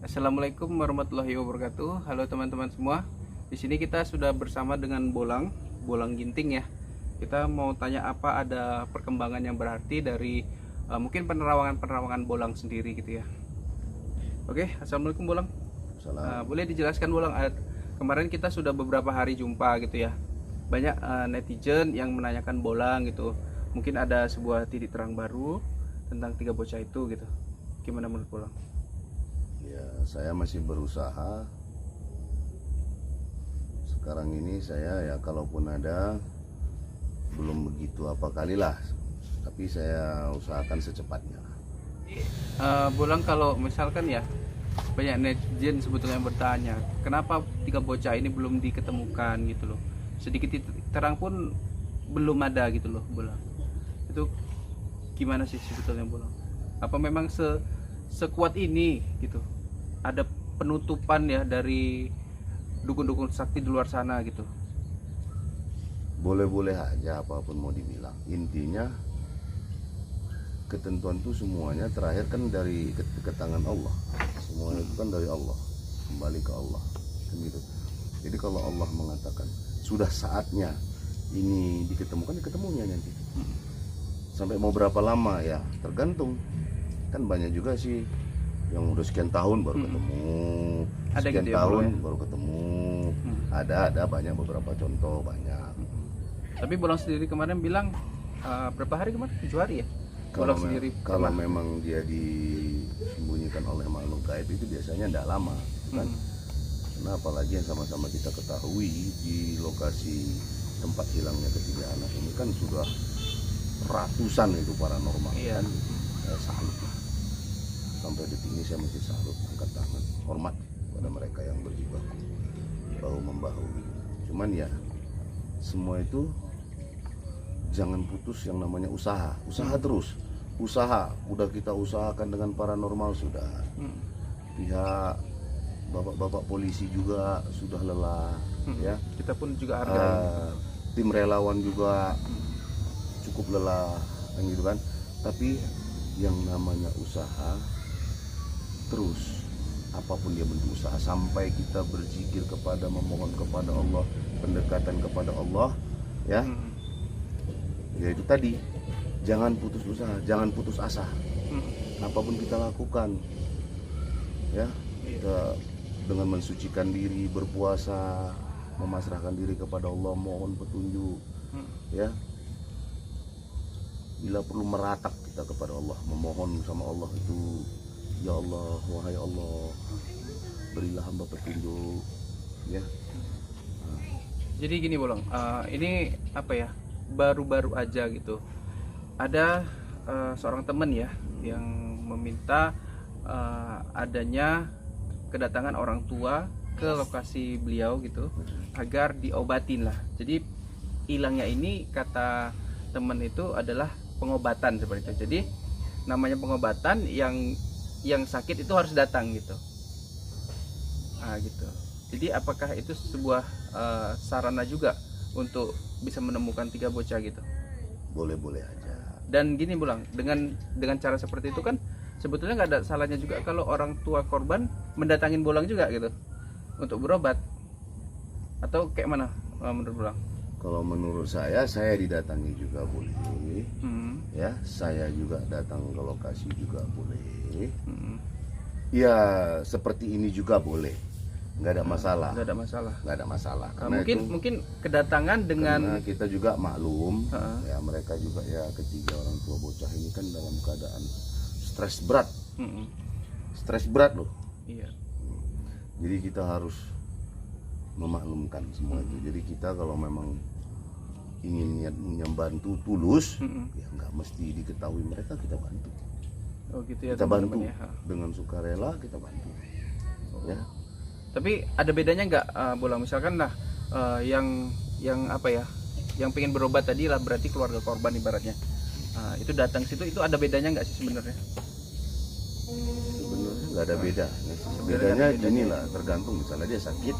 Assalamualaikum warahmatullahi wabarakatuh. Halo teman-teman semua. Di sini kita sudah bersama dengan Bolang Ginting ya. Kita mau tanya apa ada perkembangan yang berarti dari mungkin penerawangan bolang sendiri gitu ya. Oke, assalamualaikum Bolang. Salam. Boleh dijelaskan Bolang? Kemarin kita sudah beberapa hari jumpa gitu ya. Banyak netizen yang menanyakan Bolang gitu. Mungkin ada sebuah titik terang baru tentang tiga bocah itu gitu. Gimana menurut Bolang? Ya, saya masih berusaha. Sekarang ini saya ya kalaupun ada belum begitu apa kali lah. Tapi saya usahakan secepatnya. Bolang, kalau misalkan ya banyak netizen sebetulnya yang bertanya kenapa tiga bocah ini belum diketemukan gitu loh, sedikit titik terang pun belum ada gitu loh Bolang. Itu gimana sih sebetulnya Bolang? Apa memang sekuat ini gitu, ada penutupan ya dari dukun-dukun sakti di luar sana gitu? Boleh-boleh aja apapun mau dibilang. Intinya ketentuan itu semuanya terakhir kan dari ke tangan Allah. Semuanya itu kan dari Allah, kembali ke Allah kan gitu. Jadi kalau Allah mengatakan sudah saatnya ini diketemukan, diketemunya nanti. Sampai mau berapa lama ya tergantung. Kan banyak juga sih yang udah sekian tahun baru ketemu, Ada sekian gitu ya, tahun Bolang ya? baru ketemu. Ada banyak beberapa contoh banyak. Tapi Bolang sendiri kemarin bilang berapa hari kemarin? 7 hari ya? Kalau Bolang sendiri kalau pernah. memang dia disembunyikan oleh makhluk gaib itu biasanya tidak lama, kan? Karena apalagi yang sama-sama kita ketahui di lokasi tempat hilangnya ketiga anak ini kan sudah ratusan itu paranormal. Iya. Kan saya salut lah. Sampai detik ini saya masih salut, angkat tangan, hormat pada mereka yang berjibaku bahu membahu. Cuman ya semua itu jangan putus yang namanya usaha terus, usaha udah kita usahakan dengan paranormal sudah. Pihak bapak-bapak polisi juga sudah lelah, ya. Kita pun juga hargai. Tim relawan juga cukup lelah, kan gitu kan. Tapi yang namanya usaha terus, apapun dia bentuk usaha, sampai kita berzikir kepada, memohon kepada Allah, pendekatan kepada Allah, ya. Ya itu tadi, jangan putus usaha, jangan putus asa. Apapun kita lakukan, ya, kita dengan mensucikan diri, berpuasa, memasrahkan diri kepada Allah, mohon petunjuk, ya. Bila perlu meratak kita kepada Allah, memohon sama Allah itu, ya Allah, wahai Allah, berilah hamba petunjuk, ya. Jadi gini Bolang, ini apa ya, baru-baru aja gitu ada seorang teman ya yang meminta adanya kedatangan orang tua ke lokasi beliau gitu agar diobatin lah. Jadi hilangnya ini kata teman itu adalah pengobatan seperti itu. Jadi namanya pengobatan, yang sakit itu harus datang gitu. Gitu. Jadi apakah itu sebuah sarana juga untuk bisa menemukan tiga bocah gitu? Boleh-boleh aja. Dan gini Bolang, dengan cara seperti itu kan sebetulnya nggak ada salahnya juga kalau orang tua korban mendatangin Bolang juga gitu untuk berobat, atau kayak mana menurut Bolang? Kalau menurut saya didatangi juga boleh, ya. Saya juga datang ke lokasi juga boleh. Ya seperti ini juga boleh, nggak ada masalah. Nggak ada masalah. Nggak ada masalah. Mungkin kedatangan dengan karena kita juga maklum, ya mereka juga ya ketiga orang tua bocah ini kan dalam keadaan stres berat, stres berat loh. Iya. Jadi kita harus memaklumkan semua itu. Jadi kita kalau memang ingin niatnya bantu tulus, ya nggak mesti diketahui mereka, kita bantu. Oh gitu ya, Kita bantu teman-teman ya. dengan sukarela, kita bantu. Ya. Tapi ada bedanya nggak Bolang, misalkan lah yang apa ya, yang pengen berobat tadi lah, berarti keluarga korban ibaratnya, itu datang situ, itu ada bedanya nggak sih sebenarnya? Sebenarnya nggak ada beda. Sebenarnya Bedanya nggak ada bedanya. gini lah, tergantung misalnya dia sakit,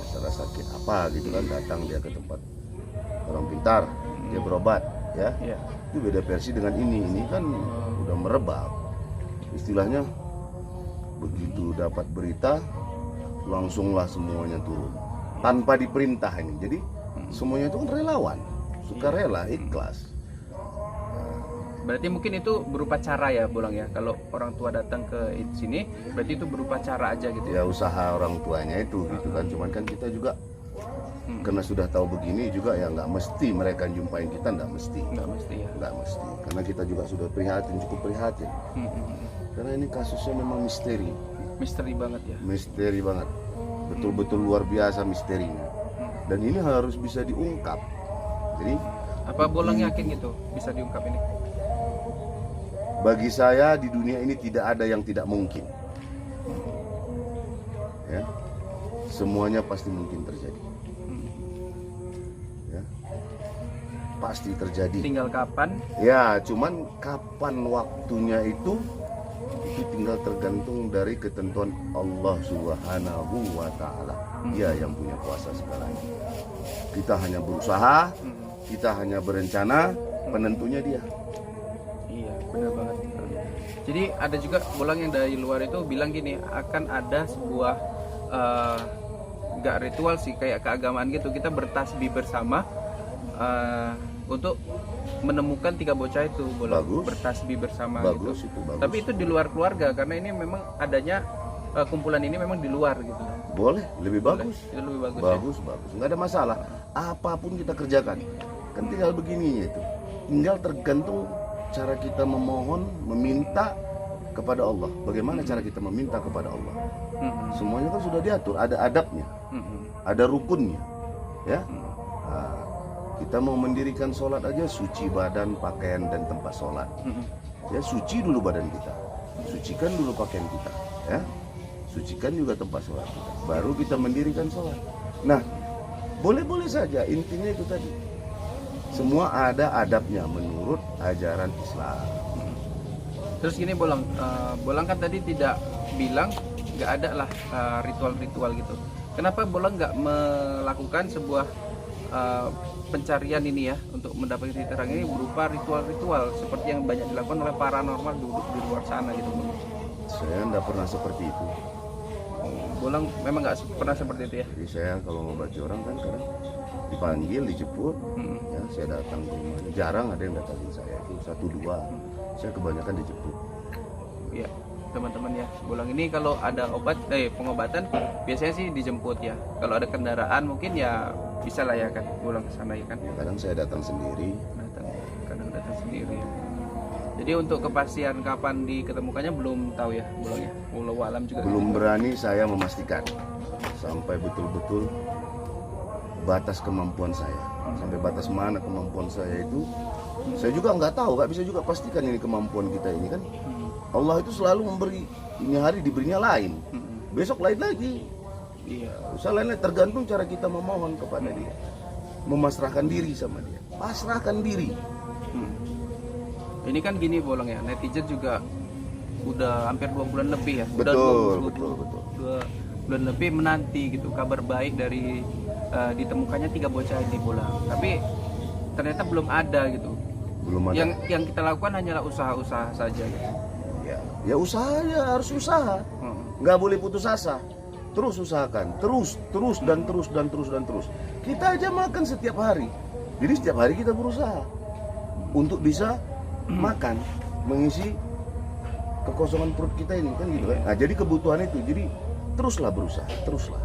misalnya sakit apa gitu kan, datang dia ke tempat orang pintar, dia berobat, ya. Iya. Itu beda versi dengan ini kan udah merebak, istilahnya begitu dapat berita langsunglah semuanya turun tanpa diperintah ini. Jadi semuanya itu kan relawan, sukarela, ikhlas. Berarti mungkin itu berupa cara ya Bolang ya. Kalau orang tua datang ke sini, berarti itu berupa cara aja gitu Ya usaha orang tuanya itu gitu kan. Cuman kan kita juga karena sudah tahu begini juga ya nggak mesti mereka jumpain kita, nggak mesti. Nggak mesti ya. Nggak mesti. Karena kita juga sudah prihatin, cukup prihatin. Karena ini kasusnya memang misteri. Misteri banget ya. Misteri banget. Betul-betul luar biasa misterinya. Dan ini harus bisa diungkap. Jadi Apa Bolang yakin gitu bisa diungkap ini? bagi saya di dunia ini tidak ada yang tidak mungkin. Ya. Semuanya pasti mungkin terjadi. Ya. Pasti terjadi. Tinggal kapan? Ya, cuman kapan waktunya itu tinggal tergantung dari ketentuan Allah Subhanahu wa taala. Dia yang punya kuasa segalanya. Kita hanya berusaha, kita hanya berencana, penentunya dia. Iya, benar banget. Jadi ada juga Bolang yang dari luar itu bilang gini, akan ada sebuah nggak ritual sih, kayak keagamaan gitu. Kita bertasbih bersama untuk menemukan 3 bocah itu. Bolang Bagus. bertasbih bersama Bagus, gitu. itu bagus. Tapi itu di luar keluarga karena ini memang adanya kumpulan ini memang di luar gitu. Boleh, lebih bagus. Itu lebih bagus. Bagus, bagus. Nggak ada masalah. Apapun kita kerjakan. Kan tinggal begini itu. Tinggal tergantung cara kita memohon, meminta kepada Allah. Bagaimana cara kita meminta kepada Allah? Semuanya kan sudah diatur. Ada adabnya, ada rukunnya. Ya. Nah, kita mau mendirikan sholat aja, suci badan, pakaian dan tempat sholat. Ya, suci dulu badan kita. Sucikan dulu pakaian kita. Ya. Sucikan juga tempat sholat kita. Baru kita mendirikan sholat. Nah, boleh-boleh saja. Intinya itu tadi. Semua ada adabnya menurut ajaran Islam. Terus gini Bolang, Bolang kan tadi tidak bilang nggak ada lah ritual-ritual gitu. Kenapa Bolang nggak melakukan sebuah pencarian ini ya untuk mendapatkan titik terang ini berupa ritual-ritual seperti yang banyak dilakukan oleh paranormal di luar sana gitu Bolang? Saya tidak pernah seperti itu. Bolang memang nggak pernah seperti itu ya? Jadi saya kalau ngobati orang kan kadang dipanggil, dijemput, ya, saya datang ke rumahnya. Jarang ada yang datangin saya, itu 1-2. Saya kebanyakan dijemput. Iya, teman-teman ya. Bolang ini kalau ada pengobatan biasanya sih dijemput ya. Kalau ada kendaraan mungkin ya bisa lah ya kan, Bolang ke sana ya kan. Kadang saya datang sendiri. Kadang datang sendiri ya. Jadi untuk kepastian kapan diketemukannya belum tahu ya Bolang ya. Wallahu alam juga. Belum berani saya memastikan sampai betul-betul batas kemampuan saya. Sampai batas mana kemampuan saya itu saya juga nggak tahu, nggak bisa juga pastikan ini kemampuan kita ini kan. Allah itu selalu memberi, ini hari diberinya lain, besok lain lagi. Iya. Usaha lain tergantung cara kita memohon kepada dia, memasrahkan diri sama dia, pasrahkan diri. Ini kan gini Bolang ya, netizen juga udah hampir 2 bulan lebih ya. Betul. 2 bulan lebih menanti gitu kabar baik dari ditemukannya 3 bocah ini Bolang. Tapi ternyata belum ada gitu. Belum ada. Yang kita lakukan hanyalah usaha-usaha saja gitu. Ya usaha ya, harus usaha. Nggak boleh putus asa. Terus usahakan, terus dan terus. Kita aja makan setiap hari. Jadi setiap hari kita berusaha untuk bisa makan, mengisi kekosongan perut kita ini kan gitu kan. Nah, jadi kebutuhan itu. Jadi teruslah berusaha, teruslah.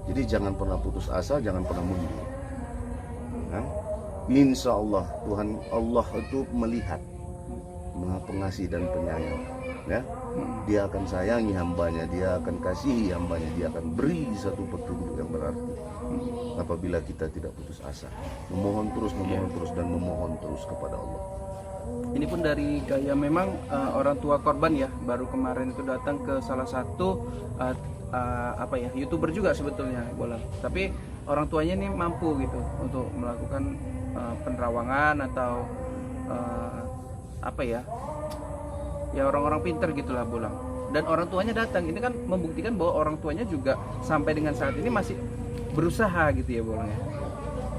Jadi jangan pernah putus asa, jangan pernah mundur. Nah, insya Allah Tuhan Allah itu melihat, Maha Pengasih dan Penyayang. Ya, Dia akan sayangi hambanya, Dia akan kasihi hambanya, Dia akan beri satu petunjuk yang berarti. Apabila kita tidak putus asa, memohon terus dan memohon terus kepada Allah. Ini pun dari gaya memang orang tua korban ya, baru kemarin itu datang ke salah satu YouTuber juga sebetulnya Bolang. Tapi orang tuanya ini mampu gitu untuk melakukan penerawangan atau ya orang-orang pinter gitulah Bolang. Dan orang tuanya datang, ini kan membuktikan bahwa orang tuanya juga sampai dengan saat ini masih berusaha gitu ya Bolang ya.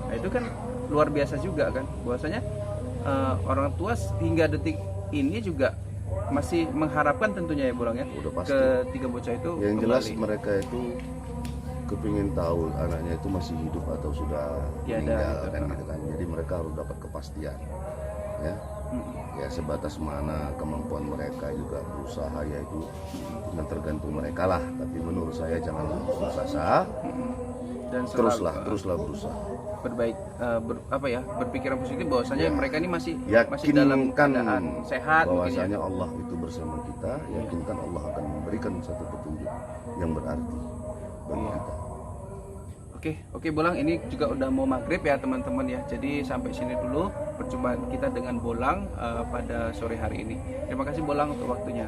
Nah itu kan luar biasa juga kan, bahwasanya orang tua hingga detik ini juga masih mengharapkan tentunya ya Bolang ya, Udah pasti. ketiga bocah itu Yang jelas kembali. mereka itu kepingin tahu anaknya itu masih hidup atau sudah Tiada, meninggal gitu. kan gitu kan. Jadi mereka harus dapat kepastian. Ya. Mm-mm. Ya sebatas mana kemampuan mereka juga berusaha ya itu tergantung mereka lah. Tapi menurut saya janganlah putus asa. Mm-mm. Dan selalu, Teruslah berusaha. berbaik, berpikiran positif bahwasanya Ya. mereka ini masih dalam Yakinkan keadaan sehat mungkin ya. bahwasanya Allah itu bersama kita. Yakinkan Allah akan memberikan satu petunjuk yang berarti bagi kita. Oke Bolang, ini juga udah mau maghrib ya teman-teman ya. Jadi sampai sini dulu perjumpaan kita dengan Bolang pada sore hari ini. Terima kasih Bolang untuk waktunya.